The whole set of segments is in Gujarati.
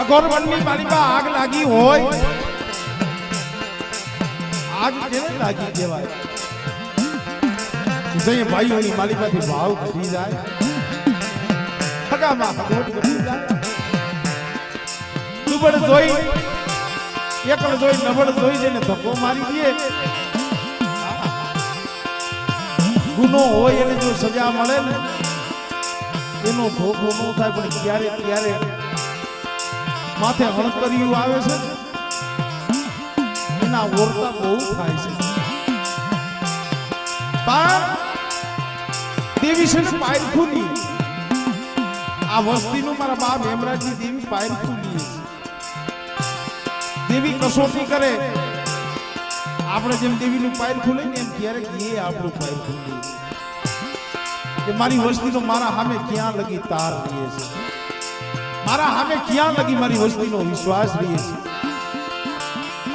ગોરવણની માલિકા આગ લાગી હોય, આગ કેને લાગી કહેવાય? જય ભાઈઓની માલિકાથી ભાવ ઘટી જાય, હગામાં હગવટ ઘટી જાય, દુબળ જોઈ એકળ જોઈ નબળ જોઈ જઈને ધક્કો મારી દે. ગુનો હોય એને જો સજા મળે ને એનો ધોકો ન થાય, પણ ક્યારે ક્યારે માથે હણકરિયું આવે છે એના ઓરતા બહુ થાય છે. પણ દેવી છે ને પાયર ખુલી, આ વસ્તીનું મારા બાપ હેમરાજની દેવી પાયર ખુલી છે. દેવી કસોટી કરે, આપણે જેમ દેવીનું પાયર ખુલે ને એમ ક્યારેક એ આપણું પાયર ખુલી કે મારી વસ્તીનો મારા સામે ક્યાં લગી તાર રહીએ છે, મારા સામે ક્યાં લગી મારી વસ્તીનો વિશ્વાસ રહીએ છે.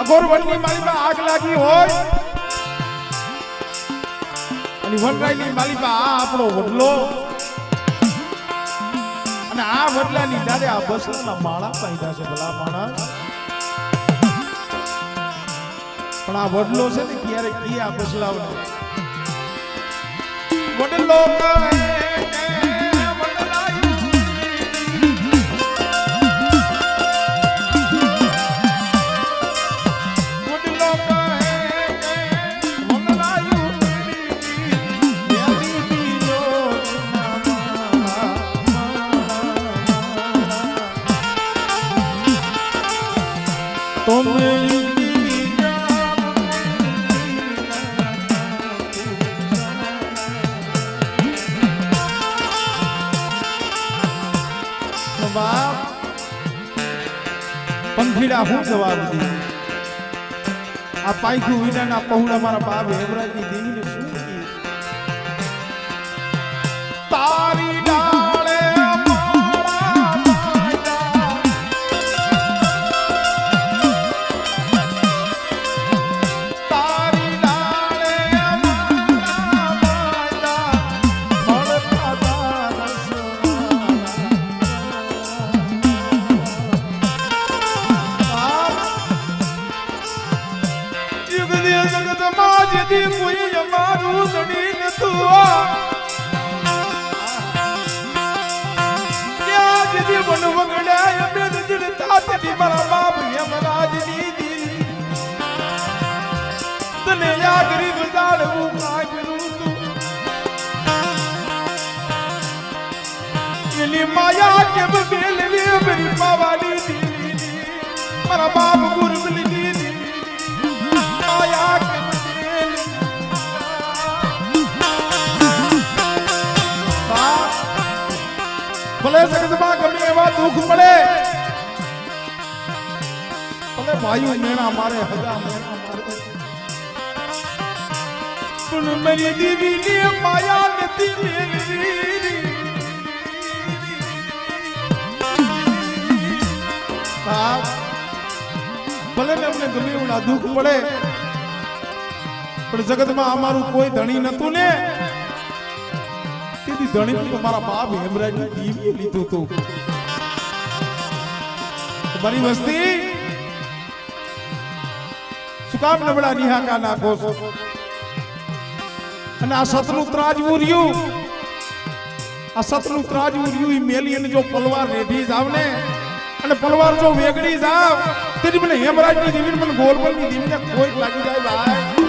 અગોરવણની માલિકા આગ લાગી હોય અને વનરાયની માલિકા આ આપણો વડલો, અને આ વડલાની ડાળે આ બસરાના માળા પાયદા છે. ભલા માણસ, પણ આ વડલો છે ને ક્યારે કી આ બસલાવને વડલો કહે પંખીડા હું જવાબ દી. આ પાયખું વિનાના પહોળા મારા બાપ હેમરાજની દેવીને શું કી? તારી ડાળે કોઈ અમારું જડી નતું, कृपा वाली देवी मारा बाप गुरबली देवी माया के मेल भले जगत में गमे एवा दुख पड़े भले भाइयों मेरा मारे हगा मेरा मारे सुन मेरी देवी ने माया नती मेरी भले ने अपने गमे एवड़ा दुख पड़े पर जगत में हमारू कोई धनी नतु ने तेरी धनी तो हमारा बाप हेमराज ने दीवी लीधो तो बड़ी वस्ती सुकाम नबड़ा निहा का नाखो અને આ સતનું ત્રાજવું રહ્યું આ સતનું ત્રાજવું રહ્યું ઈ મેલી અને જો પલવાર રેઢી જાવ ને અને પલવાર જો વેગડી જાવ તેની મને હેમરાજની દેવી મને ગોલબલની દેવીને કોઈ લાગી જાય ભાઈ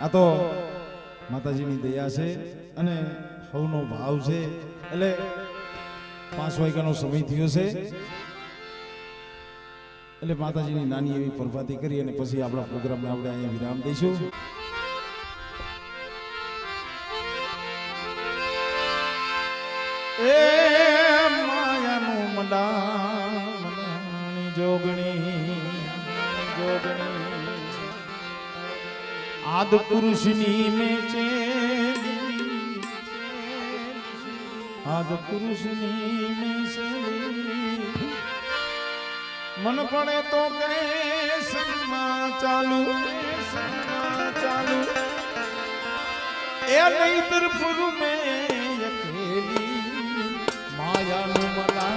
આ તો માતાજીની દયા છે અને હવનો ભાવ છે એટલે 5 વાગ્યાનો સમય થયો છે એટલે માતાજીની નાની એવી પ્રભાતી કરી અને પછી આપણા પ્રોગ્રામને આપણે અહીંયા વિરામ દઈશું એ માયાનું મડાની જોગણી आद पुरुषनी में चेली आद पुरुषनी में चेली मन पड़े तो करे संगमा चालू ए नहीं तरफुर में अकेली माया नु मना